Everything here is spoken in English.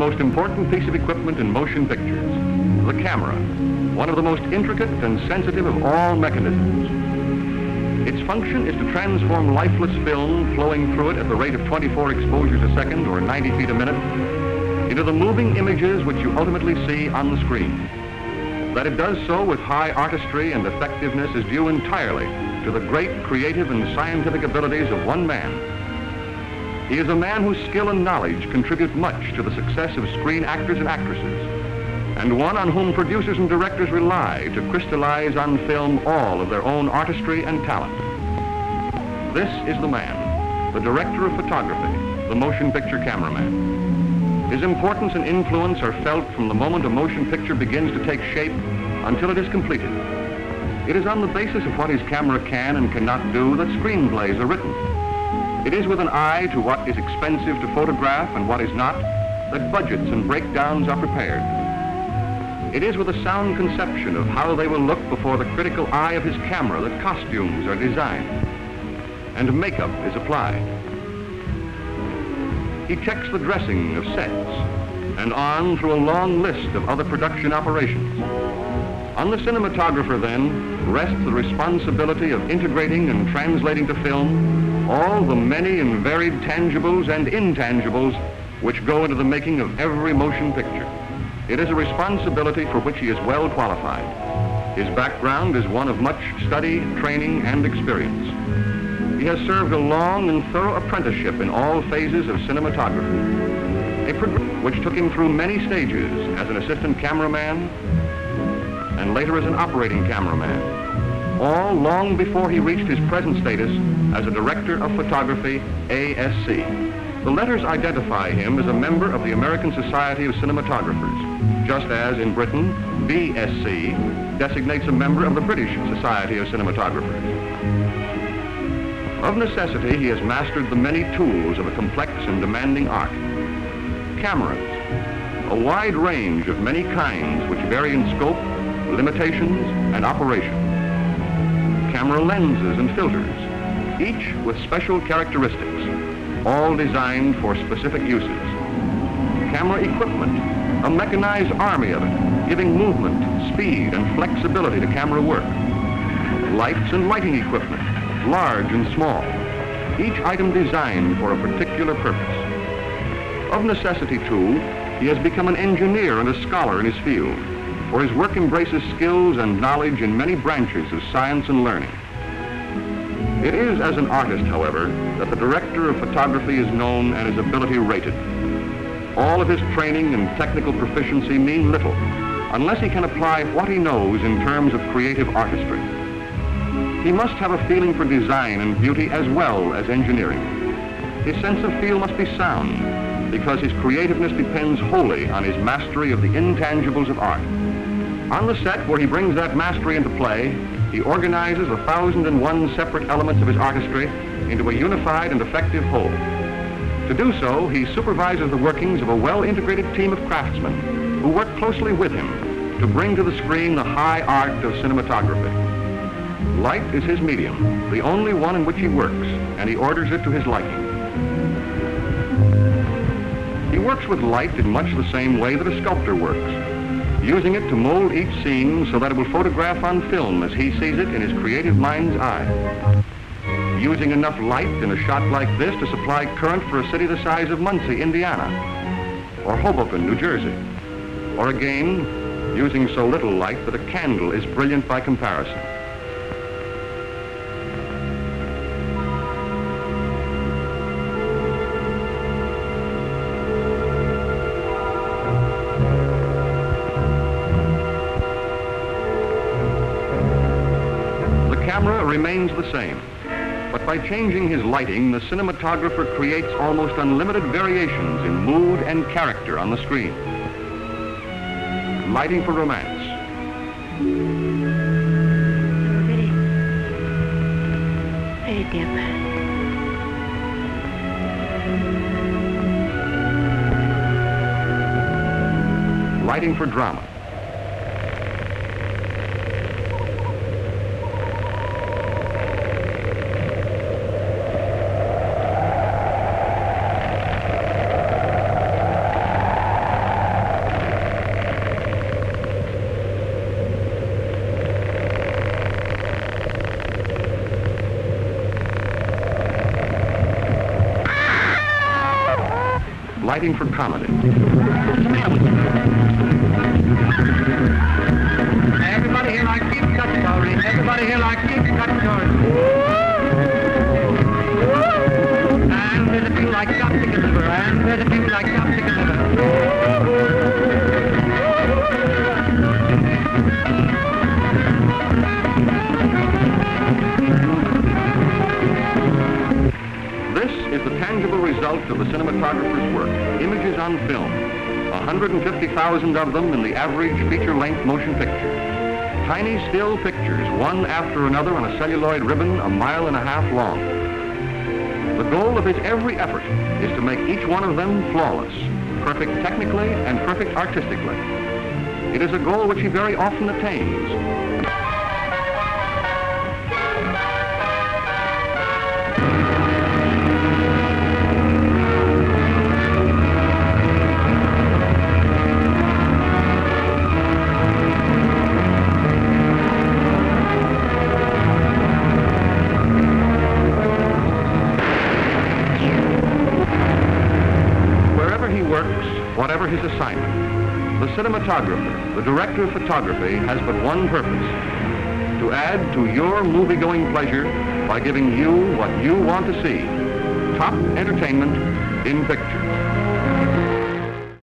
most important piece of equipment in motion pictures, the camera, one of the most intricate and sensitive of all mechanisms. Its function is to transform lifeless film flowing through it at the rate of 24 exposures a second or 90 feet a minute into the moving images which you ultimately see on the screen. That it does so with high artistry and effectiveness is due entirely to the great creative and scientific abilities of one man. He is a man whose skill and knowledge contribute much to the success of screen actors and actresses, and one on whom producers and directors rely to crystallize on film all of their own artistry and talent. This is the man, the director of photography, the motion picture cameraman. His importance and influence are felt from the moment a motion picture begins to take shape until it is completed. It is on the basis of what his camera can and cannot do that screenplays are written. It is with an eye to what is expensive to photograph and what is not that budgets and breakdowns are prepared. It is with a sound conception of how they will look before the critical eye of his camera that costumes are designed and makeup is applied. He checks the dressing of sets and on through a long list of other production operations. On the cinematographer, then, rests the responsibility of integrating and translating to film all the many and varied tangibles and intangibles which go into the making of every motion picture. It is a responsibility for which he is well qualified. His background is one of much study, training, and experience. He has served a long and thorough apprenticeship in all phases of cinematography, a program which took him through many stages as an assistant cameraman and later as an operating cameraman, all long before he reached his present status as a director of photography, ASC. The letters identify him as a member of the American Society of Cinematographers, just as in Britain, BSc designates a member of the British Society of Cinematographers. Of necessity, he has mastered the many tools of a complex and demanding art. Cameras, a wide range of many kinds which vary in scope, limitations, and operation. Camera lenses and filters, each with special characteristics, all designed for specific uses. Camera equipment, a mechanized army of it, giving movement, speed, and flexibility to camera work. Lights and lighting equipment, large and small, each item designed for a particular purpose. Of necessity, too, he has become an engineer and a scholar in his field, for his work embraces skills and knowledge in many branches of science and learning. It is as an artist, however, that the director of photography is known and his ability rated. All of his training and technical proficiency mean little unless he can apply what he knows in terms of creative artistry. He must have a feeling for design and beauty as well as engineering. His sense of feel must be sound because his creativeness depends wholly on his mastery of the intangibles of art. On the set where he brings that mastery into play, he organizes 1,001 separate elements of his artistry into a unified and effective whole. To do so, he supervises the workings of a well-integrated team of craftsmen who work closely with him to bring to the screen the high art of cinematography. Light is his medium, the only one in which he works, and he orders it to his liking. He works with light in much the same way that a sculptor works, using it to mold each scene so that it will photograph on film as he sees it in his creative mind's eye. Using enough light in a shot like this to supply current for a city the size of Muncie, Indiana, or Hoboken, New Jersey. Or again, using so little light that a candle is brilliant by comparison. The camera remains the same, but by changing his lighting, the cinematographer creates almost unlimited variations in mood and character on the screen. Lighting for romance. Very dear man. Lighting for drama. writing for comedy. Everybody here likes deep cut story. Everybody here likes deep cut story. And there's a few like chopstick and liver. And there's a few like chopstick and liver. This is the tangible result of the cinematographer's work, images on film, 150,000 of them in the average feature-length motion picture. Tiny still pictures, one after another on a celluloid ribbon 1.5 miles long. The goal of his every effort is to make each one of them flawless, perfect technically and perfect artistically. It is a goal which he very often attains. Whatever his assignment, the cinematographer, the director of photography, has but one purpose: to add to your movie-going pleasure by giving you what you want to see: top entertainment in pictures.